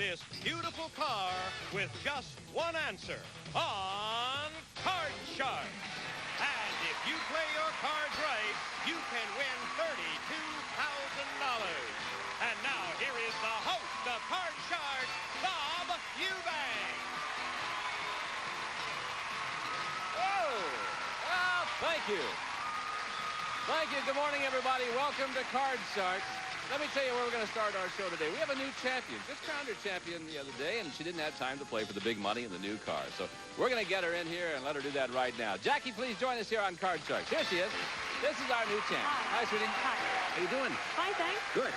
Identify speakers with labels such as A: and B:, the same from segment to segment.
A: this beautiful car with just one answer on Card Shark. And if you play your cards right, you can win $32,000. And now here is the host of Card Shark, Bob Eubanks.
B: Oh, well, thank you. Thank you. Good morning, everybody. Welcome to Card Sharks. Let me tell you where we're going to start our show today. We have a new champion. Just crowned her champion the other day, and she didn't have time to play for the big money in the new car. So we're going to get her in here and let her do that right now. Jackie, please join us here on Card Sharks. Here she is. This is our new champ.
C: Hi.
B: Hi, sweetie.
C: Hi.
B: How you doing?
C: Fine, thanks.
B: Good.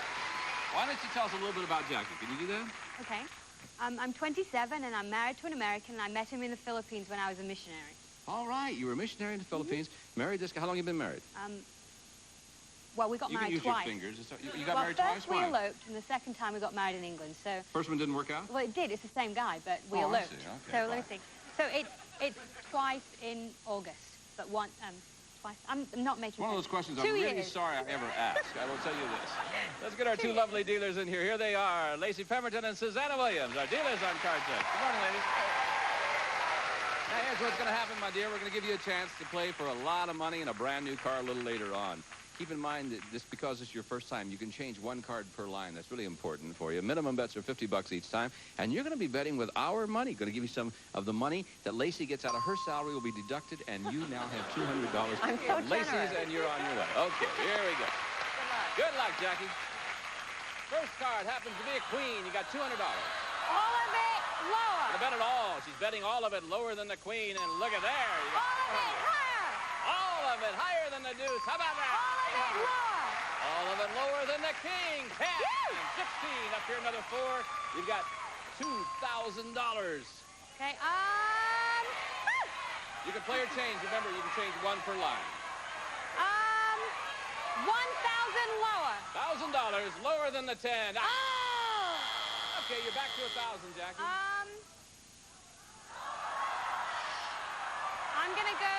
B: Why don't you tell us a little bit about Jackie? Can you do that?
C: Okay. I'm 27, and I'm married to an American, and I met him in the Philippines when I was a missionary.
B: All right. You were a missionary in the Philippines. Married this guy. How long have you been married?
C: Well, we got married twice.
B: You can use your fingers. You got married twice?
C: First we eloped, and the second time we got married in England. So
B: first one didn't work out?
C: Well, it did. It's the same guy, but we eloped.
B: I see. Okay,
C: so let me see. So it's twice in August, but one twice. I'm not making
B: one of those questions
C: 2
B: I'm really
C: years.
B: sorry I ever asked. I will tell you this. Let's get our two lovely dealers in here. Here they are, Lacey Pemberton and Susanna Williams, our dealers on Card Sharks. Good morning, ladies. Now, here's what's going to happen, my dear. We're going to give you a chance to play for a lot of money in a brand new car a little later on. Keep in mind that just because it's your first time, you can change one card per line. That's really important for you. Minimum bets are $50 each time. And you're going to be betting with our money. Going to give you some of the money that Lacey gets out of her salary will be deducted, and you now have $200
C: I'm so
B: Lacey's,
C: generous.
B: and you're on your way. Okay, here we go. Good luck, Jackie. First card happens to be a queen. You got $200.
C: All of it lower.
B: I bet it all. She's betting all of it lower than the queen, and look at there. You got
C: All of it higher.
B: all of it higher than the deuce. How about that?
C: All of it lower.
B: All of it lower than the king. 10, 16, up here another 4. You've got $2,000.
C: Okay.
B: You can play or change. Remember, you can change one per line.
C: 1,000 lower.
B: $1,000 lower than the 10.
C: Oh.
B: Okay, you're back to 1,000, Jackie.
C: I'm gonna go.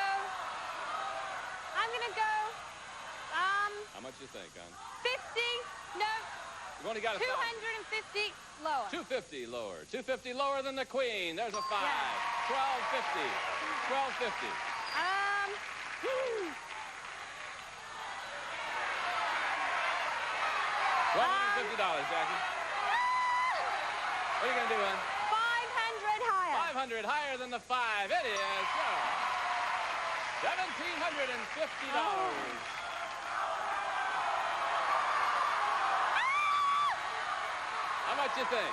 B: How much you think, hon?
C: 50. No.
B: You've only got
C: 250 lower.
B: 250 lower. 250 lower than the queen. There's a 5.
C: Yeah.
B: 1250. 1250. $1,250, Jackie. What are you going to do, hon?
C: 500 higher.
B: 500 higher than the 5. It is. $1,750. How much you think?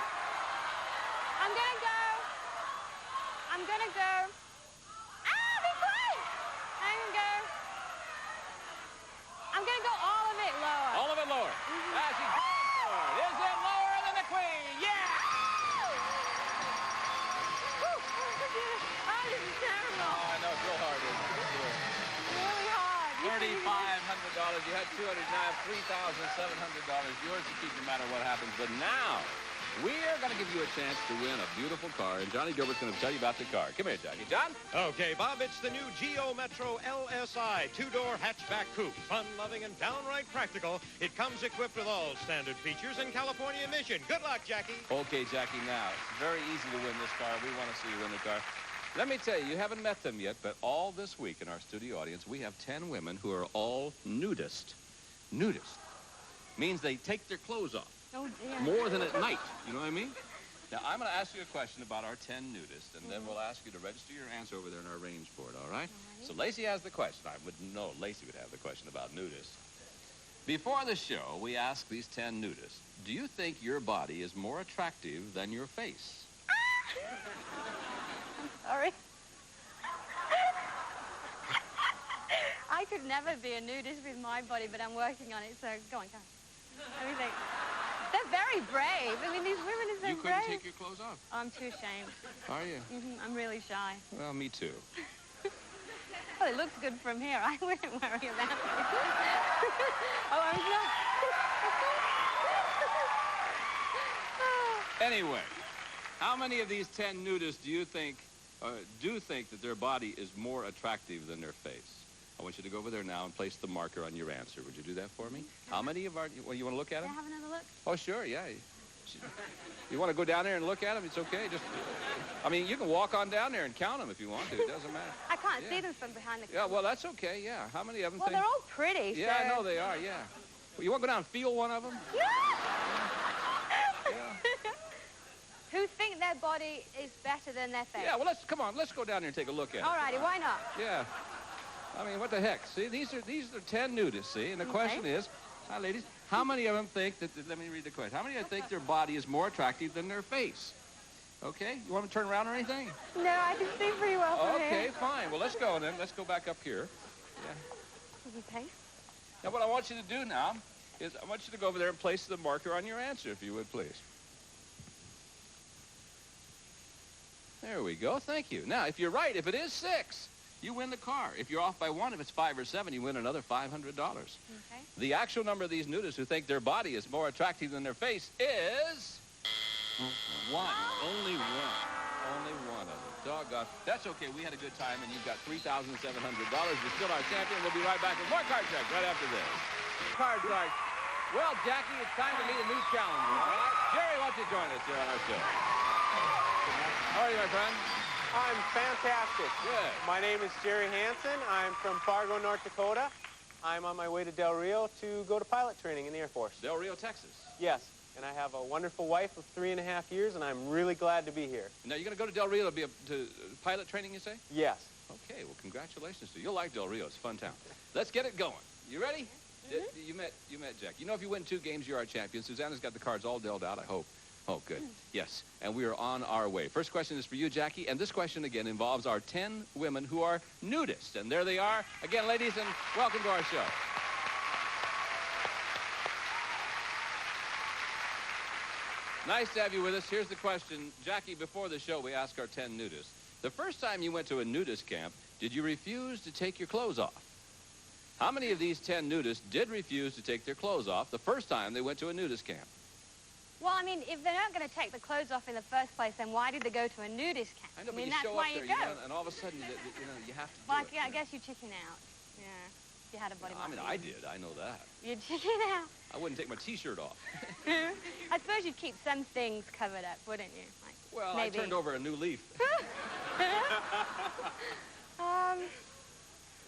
C: I'm gonna go. Be quiet. I'm gonna go all of it lower.
B: All of it lower. She's lower. Is it lower than the queen? Yeah!
C: Oh, this is terrible.
B: Oh, I know. It's real hard, isn't it?
C: Really hard.
B: $3,500. You had 200. Now have $3,700. Yours to keep no matter what happens. But now, we're going to give you a chance to win a beautiful car. And Johnny Gilbert's going to tell you about the car. Come here, Jackie. John?
A: Okay, Bob, it's the new Geo Metro LSI two-door hatchback coupe. Fun-loving and downright practical. It comes equipped with all standard features and California emission. Good luck, Jackie.
B: Okay, Jackie, now, it's very easy to win this car. We want to see you win the car. Let me tell you, you haven't met them yet, but all this week in our studio audience, we have 10 women who are all nudist. Nudist means they take their clothes off.
C: Oh, dear.
B: More than at night. You know what I mean? Now, I'm going to ask you a question about our 10 nudists, and then we'll ask you to register your answer over there in our range board, all right? So Lacey has the question. I would know Lacey would have the question about nudists. Before the show, we asked these 10 nudists, do you think your body is more attractive than your face?
C: Sorry. I could never be a nudist with my body, but I'm working on it, so go on, let me think. They're very brave. I mean, these women are so
B: You
C: brave.
B: couldn't take your clothes off.
C: I'm too ashamed.
B: Are you?
C: I'm really shy.
B: Well, me too.
C: Well, it looks good from here. I wouldn't worry about it. Oh, I'm not.
B: Anyway, how many of these 10 nudists do you think that their body is more attractive than their face? I want you to go over there now and place the marker on your answer. Would you do that for me? How many of our... Well, you want to look at
C: Can
B: them?
C: I have another look?
B: Oh, sure, yeah. You want to go down there and look at them? It's okay. Just, I mean, you can walk on down there and count them if you want to. It doesn't matter.
C: I can't see them from behind the camera.
B: Yeah, well, that's okay. Yeah. How many of them?
C: Well, they're all pretty.
B: Yeah,
C: so...
B: I know they are. Yeah. Well, you want to go down and feel one of them?
C: Who think their body is better than their face?
B: Yeah. Well, come on. Let's go down there and take a look at it.
C: All righty. Why not?
B: Yeah. I mean, what the heck? See, these are 10 nudists. See, and the question is, hi, ladies. How many of them think that? Let me read the question. How many of them think their body is more attractive than their face? Okay. You want me to turn around or anything?
C: No, I can see pretty well from here.
B: Okay, fine. Well, let's go then. Let's go back up here. Yeah.
C: Okay.
B: Now, what I want you to do now is I want you to go over there and place the marker on your answer, if you would, please. There we go. Thank you. Now, if you're right, if it is 6, you win the car. If you're off by 1, if it's 5 or 7, you win another $500.
C: Okay.
B: The actual number of these nudists who think their body is more attractive than their face is 1. Only one. Only one of them. Doggone. That's okay. We had a good time, and you've got $3,700. You're still our champion. We'll be right back with more Card Shark right after this. Card Shark. Well, Jackie, it's time to meet a new challenger. All right? Jerry, why don't you join us here on our show? How are you, my friend?
D: I'm fantastic.
B: Good.
D: My name is Jerry Hansen. I'm from Fargo, North Dakota. I'm on my way to Del Rio to go to pilot training in the Air Force.
B: Del Rio, Texas.
D: Yes, and I have a wonderful wife of 3.5 years, and I'm really glad to be here.
B: Now, you're going to go to Del Rio to pilot training, you say?
D: Yes.
B: Okay, well, congratulations to you. You'll like Del Rio. It's a fun town. Let's get it going. You ready? You met Jack. You know, if you win 2 games, you're our champion. Susanna's got the cards all dealt out, I hope. Oh, good. Yes, and we are on our way. First question is for you, Jackie, and this question, again, involves our 10 women who are nudists. And there they are. Again, ladies, and welcome to our show. Nice to have you with us. Here's the question. Jackie, before the show, we asked our 10 nudists. The first time you went to a nudist camp, did you refuse to take your clothes off? How many of these 10 nudists did refuse to take their clothes off the first time they went to a nudist camp?
C: Well, I mean, if they're not going to take the clothes off in the first place, then why did they go to a nudist camp?
B: I know, but
C: mean,
B: you
C: that's
B: show
C: why
B: up there,
C: you go.
B: and all of a sudden, you have to
C: Well,
B: do it.
C: I guess you chicken out. Yeah. If you had a body.
B: I mean, I did. I know that.
C: You chicken out.
B: I wouldn't take my T-shirt off.
C: I suppose you'd keep some things covered up, wouldn't you? Like,
B: Well,
C: maybe.
B: I turned over a new leaf.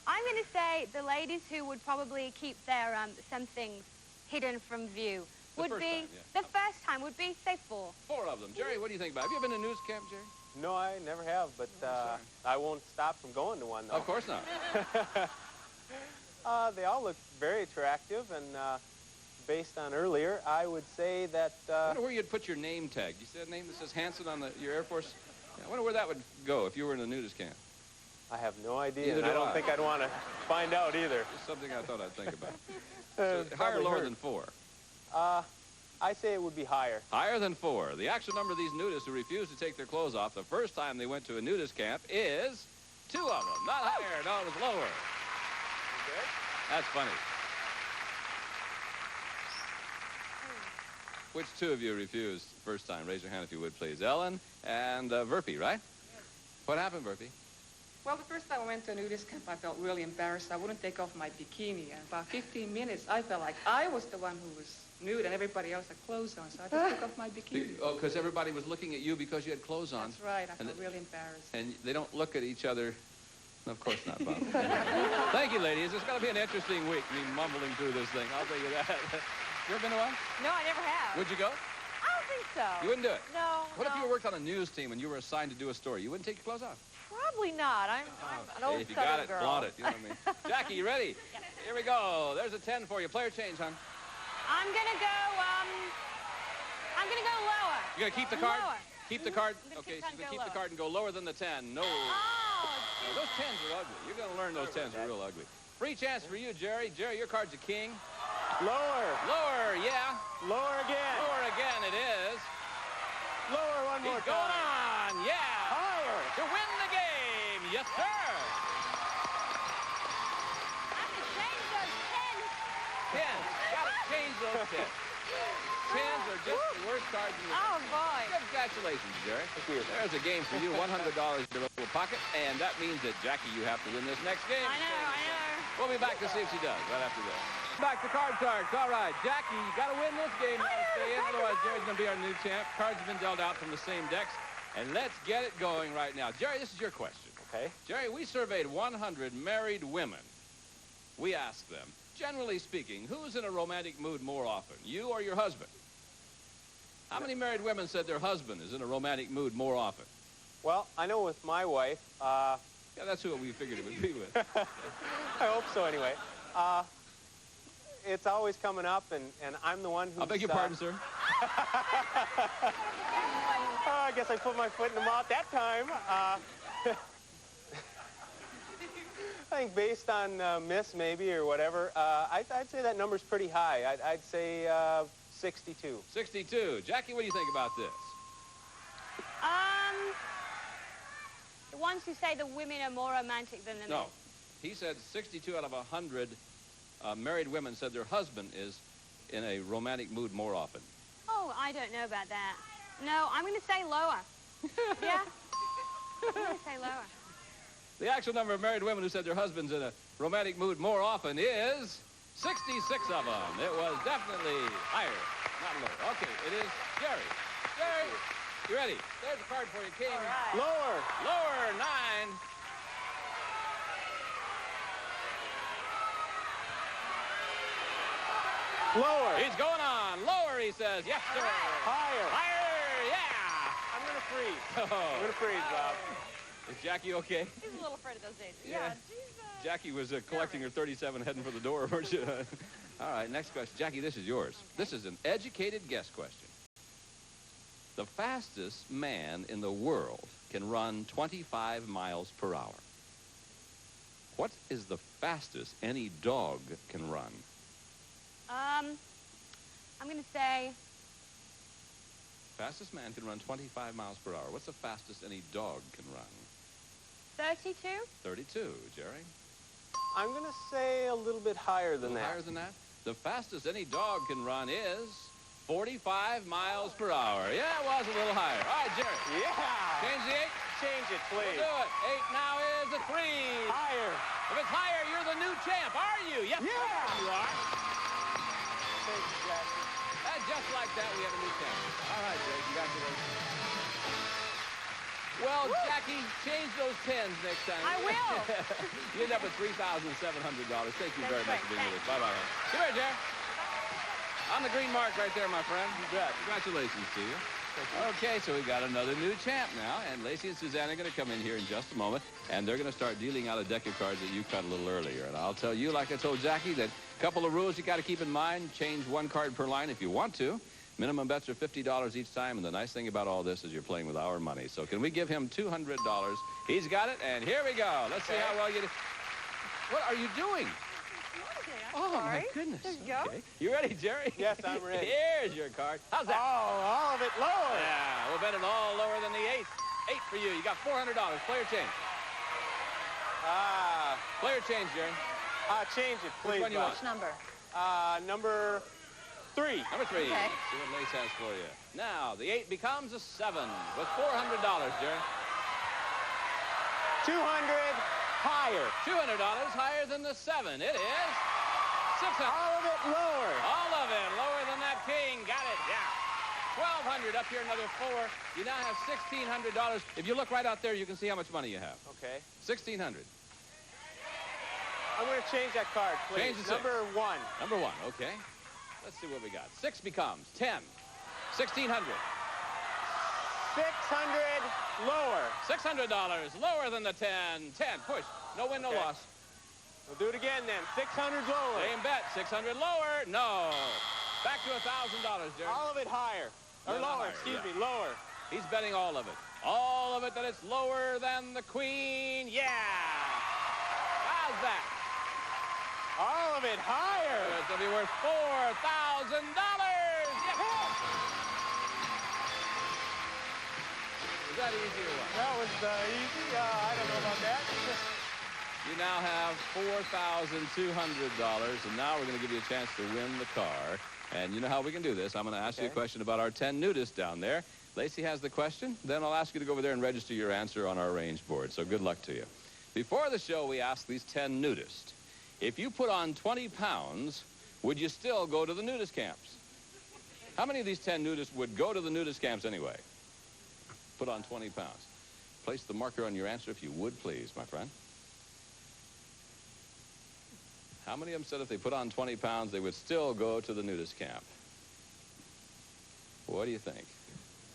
C: I'm going to say the ladies who would probably keep their some things hidden from view would be the first time would be say 4.
B: 4 of them. Jerry, what do you think about it? Have you ever been to a nudist camp, Jerry?
D: No, I never have, but I won't stop from going to one, though.
B: Of course not.
D: They all look very attractive, and based on earlier, I would say that...
B: I wonder where you'd put your name tag. You see that name that says Hansen on your Air Force? Yeah, I wonder where that would go if you were in a nudist camp.
D: I have no idea,
B: Neither
D: and
B: do
D: I don't
B: I.
D: think I'd want to find out either.
B: Just something I thought I'd think about. So higher or lower than 4?
D: I say it would be higher.
B: Higher than 4. The actual number of these nudists who refused to take their clothes off the first time they went to a nudist camp is 2 of them. Not higher. No, it was lower.
D: Okay.
B: That's funny. Which 2 of you refused first time? Raise your hand if you would, please. Ellen and Verpy, right? What happened, Verpy?
E: Well, the first time I went to a nudist camp, I felt really embarrassed. I wouldn't take off my bikini. And about 15 minutes, I felt like I was the one who was nude and everybody else had clothes on. So I just took off my bikini.
B: Oh, because everybody was looking at you because you had clothes on.
E: That's right. I felt really embarrassed.
B: And they don't look at each other. No, of course not, Bob. Thank you, ladies. It's going to be an interesting week, me mumbling through this thing. I'll tell you that. You ever been to one?
C: No, I never have.
B: Would you go?
C: I don't think so.
B: You wouldn't do it?
C: No.
B: What if you worked on a news team and you were assigned to do a story? You wouldn't take your clothes off?
F: Probably not. I'm an old
B: If you got it,
F: girl.
B: flaunt it. You know what I mean? Jackie, you ready? Here we go. There's a 10 for you. Player change, hon.
C: I'm gonna go lower.
B: You gonna keep the card?
C: Lower.
B: Keep the card?
C: I'm gonna
B: Okay,
C: keep
B: so you
C: the
B: keep
C: card
B: the card and go lower than the 10. No.
C: Oh,
B: No, those 10s are ugly. You're gonna learn those 10s are real ugly. Free chance for you, Jerry. Jerry, your card's a king.
D: Lower.
B: Lower, yeah.
D: Lower again.
B: Lower again, it is.
D: Lower one more
B: He's going
D: time.
B: on, yeah.
D: Higher.
B: To win the game, yes, sir.
C: I have to change those 10s.
B: 10. Gotta change those 10s. 10s are just the worst cards in the
C: Oh, boy.
B: Congratulations, Jerry.
D: Thank you.
B: There's a game for you, $100 in your little pocket, and that means that, Jackie, you have to win this next game.
C: I know.
B: We'll be back to see if she does right after this. Back to Card Sharks. All right, Jackie, you got to win this game. You gotta stay in, otherwise Jerry's going to be our new champ. Cards have been dealt out from the same decks. And let's get it going right now. Jerry, this is your question.
D: Okay.
B: Jerry, we surveyed 100 married women. We asked them, generally speaking, who's in a romantic mood more often, you or your husband? How many married women said their husband is in a romantic mood more often?
D: Well, I know with my wife,
B: Yeah, that's who we figured it would be with.
D: I hope so anyway. It's always coming up, and I'm the one who's...
B: I beg your pardon, sir?
D: I guess I put my foot in the mouth that time. I think based on miss maybe or whatever, I'd say that number's pretty high. I'd say 62.
B: 62. Jackie, what do you think about this?
C: The ones who say the women are more romantic than the men.
B: No. He said 62 out of 100 married women said their husband is in a romantic mood more often.
C: Oh, I don't know about that. No, I'm going to say lower. Yeah? I'm going to say lower.
B: The actual number of married women who said their husband's in a romantic mood more often is 66 of them. It was definitely higher, not lower. Okay, it is Jerry. Jerry, you ready? There's a card for you, King.
F: All right.
D: Lower.
B: Lower, 9.
D: Lower.
B: He's going on. Lower, he says. Yes, sir.
D: Higher.
B: Higher, yeah.
D: I'm going to freeze. I'm
B: Oh.
D: going to freeze, Bob.
B: Is Jackie okay?
F: He's a little afraid of those days.
B: Yeah. Jackie was collecting her 37 heading for the door, weren't you? All right, next question. Jackie, this is yours. This is an educated guess question. The fastest man in the world can run 25 miles per hour. What is the fastest any dog can run?
C: I'm going to say
B: Fastest man can run 25 miles per hour. What's the fastest any dog can run?
C: 32.
B: 32. Jerry?
D: I'm going to say a little bit higher
B: A
D: than
B: little
D: that.
B: higher than that? The fastest any dog can run is 45 miles per hour. Yeah, it was a little higher. All right, Jerry.
D: Yeah.
B: Change the 8.
D: Change it,
B: We'll
D: please.
B: do it. 8 now is a 3.
D: Higher.
B: If it's higher, you're the new champ, are you? Yes,
D: Yeah.
B: you are.
D: Thank you, Jackie.
B: And just like that, we have a new champ. All right, Jerry, congratulations. Well, Jackie, change those 10s next time.
C: I will.
B: You end up with $3,700. Thank you very much
C: great.
B: for being with us. Bye-bye. Come here, Jerry. On the green mark right there, my friend. You bet. Congratulations to you. Okay, so we got another new champ now, and Lacey and Suzanne are going to come in here in just a moment, and they're going to start dealing out a deck of cards that you cut a little earlier. And I'll tell you, like I told Jackie, that a couple of rules you got to keep in mind. Change one card per line if you want to. Minimum bets are $50 each time, and the nice thing about all this is you're playing with our money. So can we give him $200? He's got it, and here we go. Let's see how well you do. What are you doing? Oh, my goodness.
F: There you go.
B: Okay. You ready, Jerry?
D: Yes, I'm ready.
B: Here's your card. How's that?
D: Oh, all of it lower.
B: Yeah, we'll bet it all lower than the 8. 8 for you. You got $400. Player change. Player change, Jerry.
D: Change it, please.
B: Which one you want?
F: Which number?
D: Number 3.
B: Number 3.
F: Okay.
B: See what Lace has for you. Now, the 8 becomes a 7 with $400, Jerry.
D: 200 higher.
B: $200 higher than the 7. It is 600.
D: All of it lower.
B: All of it lower than that king. Got it. Yeah. 1,200 up here, another 4. You now have $1,600. If you look right out there, you can see how much money you have.
D: Okay.
B: 1,600.
D: I'm going to change that card, please.
B: Change the 6.
D: Number 1.
B: Number 1, okay. Let's see what we got. 6 becomes 10. 1,600.
D: 600 lower.
B: $600 lower than the 10. 10. Push. No win, no
D: Okay.
B: loss.
D: We'll do it again then. 600 lower.
B: Same bet. 600 lower. No. Back to $1,000, Jerry.
D: All of it higher. Or
B: No, not
D: lower,
B: higher,
D: excuse
B: yeah.
D: me, lower.
B: He's betting all of it. All of it that it's lower than the queen. Yeah. How's that?
D: All of it higher.
B: It's going to be worth $4,000. Yeah. Is that easy or what?
D: That was easy. I don't know about that.
B: You now have $4,200, and now we're going to give you a chance to win the car. And you know how we can do this. I'm going to ask you a
D: Okay.
B: question about our 10 nudists down there. Lacey has the question. Then I'll ask you to go over there and register your answer on our range board. So good luck to you. Before the show, we asked these 10 nudists, if you put on 20 pounds, would you still go to the nudist camps? How many of these 10 nudists would go to the nudist camps anyway? Put on 20 pounds. Place the marker on your answer if you would, please, my friend. How many of them said if they put on 20 pounds, they would still go to the nudist camp? What do you think?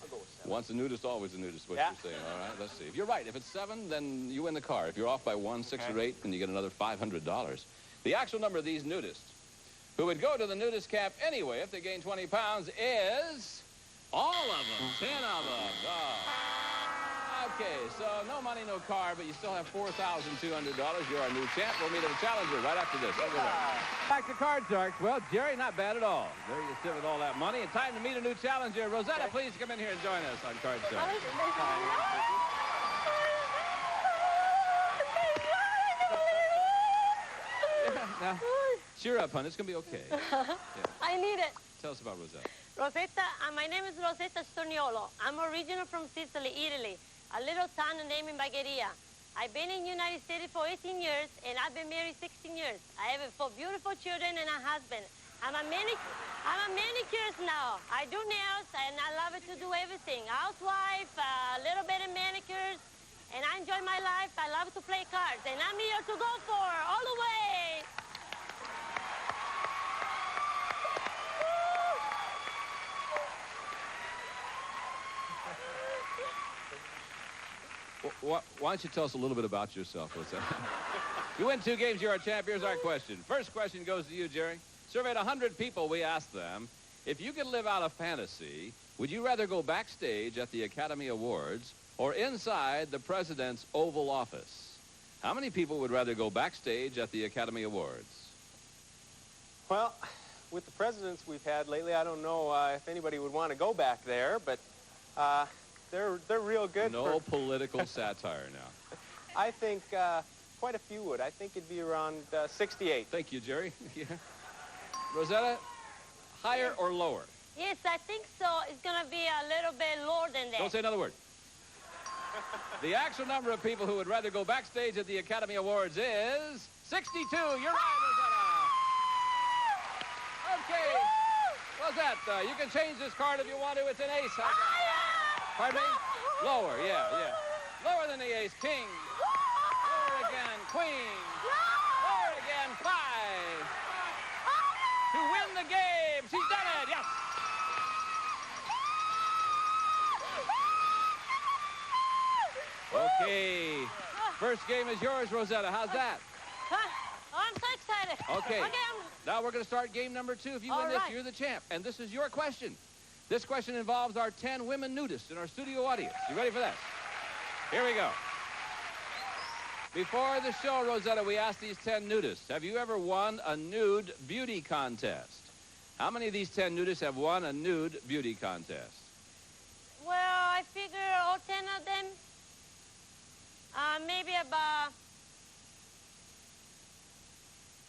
D: I'll go with 7.
B: Once a nudist, always a nudist, what
D: Yeah.
B: you're saying. All right, let's see. If you're right, if it's 7, then you win the car. If you're off by 1, 6,
D: Okay.
B: or 8, then you get another $500. The actual number of these nudists who would go to the nudist camp anyway if they gain 20 pounds is all of them, 10 of them. Oh. Okay, so no money, no car, but you still have $4,200. You're our new champ. We'll meet a challenger right after this. Over there. Back to Card Sharks. Well, Jerry, not bad at all. There you sit with all that money. And time to meet a new challenger. Rosetta, please come in here and join us on Card Sharks. Now, cheer up, hon. It's going to be okay.
C: I need it.
B: Tell us about Rosetta.
C: Rosetta, my name is Rosetta Storniolo. I'm original from Sicily, Italy, a little town named Bagheria. I've been in the United States for 18 years, and I've been married 16 years. I have 4 beautiful children and a husband. I'm a manicurist now. I do nails, and I love it to do everything. Housewife, a little bit of manicures, and I enjoy my life. I love to play cards, and I'm here to go for all the way.
B: Why don't you tell us a little bit about yourself, Rosetta? You win 2 games, you're our champ. Here's our question. First question goes to you, Jerry. Surveyed 100 people, we asked them, if you could live out a fantasy, would you rather go backstage at the Academy Awards or inside the President's Oval Office? How many people would rather go backstage at the Academy Awards?
D: Well, with the presidents we've had lately, I don't know if anybody would want to go back there, but they're real good.
B: No political satire now.
D: I think quite a few would. I think it'd be around 68.
B: Thank you, Jerry. Yeah. Rosetta, higher or lower?
C: Yes, I think so. It's going to be a little bit lower than that.
B: Don't say another word. The actual number of people who would rather go backstage at the Academy Awards is 62. You're right, Rosetta. Okay. Rosetta, you can change this card if you want to. It's an ace. Pardon me? Lower, yeah. Lower than the ace. King. Lower again. Queen. Lower again. 5. To win the game. She's done it. Yes. Okay. First game is yours, Rosetta. How's that?
C: I'm so excited.
B: Okay. Now we're going to start game number 2. If you win this, you're the champ. And this is your question. This question involves our 10 women nudists in our studio audience. You ready for this? Here we go. Before the show, Rosetta, we asked these 10 nudists, have you ever won a nude beauty contest? How many of these 10 nudists have won a nude beauty contest?
C: Well, I figure all 10 of them, maybe about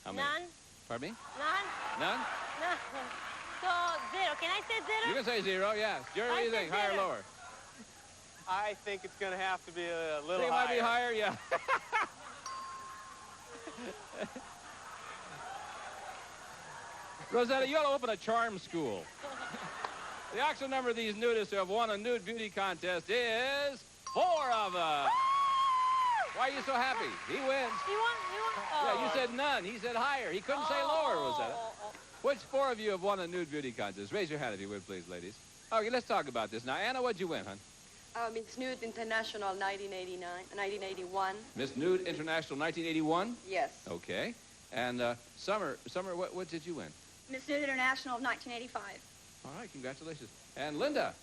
B: How many?
C: none.
B: Pardon me?
C: None?
B: None?
C: No. So, 0. Can I say 0?
B: You can say 0, yes. Jerry, what do you
C: I
B: think?
C: said
B: Higher or
C: 0.
B: lower?
D: I think it's going to have to be a little
B: Think it
D: higher.
B: might be higher, yeah. Rosetta, you ought to open a charm school. The actual number of these nudists who have won a nude beauty contest is 4 of them. Why are you so happy? He wins.
C: You want? Oh.
B: Yeah, you said none. He said higher. He couldn't say lower, Rosetta. Which 4 of you have won a nude beauty contest? Raise your hand if you would, please, ladies. Okay, let's talk about this. Now, Anna, what'd you win, hon?
G: Miss Nude International 1981.
B: Miss Nude International 1981?
G: Yes.
B: Okay. And Summer, what did you win?
H: Miss Nude International of 1985.
B: All right, congratulations. And Linda?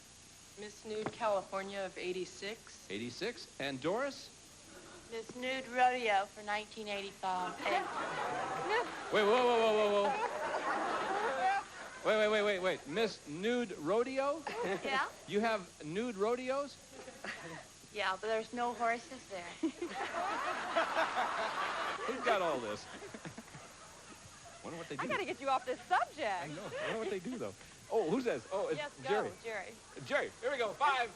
I: Miss Nude California of 86.
B: 86. And Doris?
F: Miss Nude Rodeo for 1985.
B: Wait, whoa. Wait. Miss Nude Rodeo?
F: Yeah?
B: You have nude rodeos?
F: Yeah, but there's no horses there.
B: Who's got all this? Wonder what they do.
E: I got to get you off this subject.
B: I know. I wonder what they do, though. Oh, who's this? Oh, it's
E: Yes, go,
B: Jerry.
E: Jerry.
B: Jerry, here we go. 5.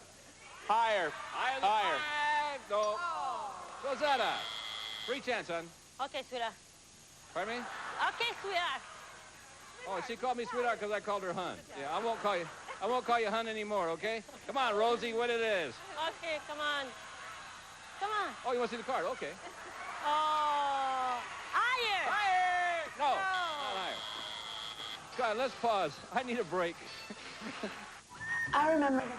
D: Higher.
B: Higher than 5. No. Rosetta. Free chance, son.
C: Okay, sweetheart.
B: Pardon me?
C: Okay, sweetheart.
B: Oh, she called me sweetheart because I called her hun. Yeah, I won't call you hun anymore, okay? Come on, Rosie, what it is.
C: Okay, come on. Come on.
B: Oh, you want to see the card? Okay.
C: Oh, higher.
B: Higher! No, not higher. God, let's pause. I need a break.
H: I remember the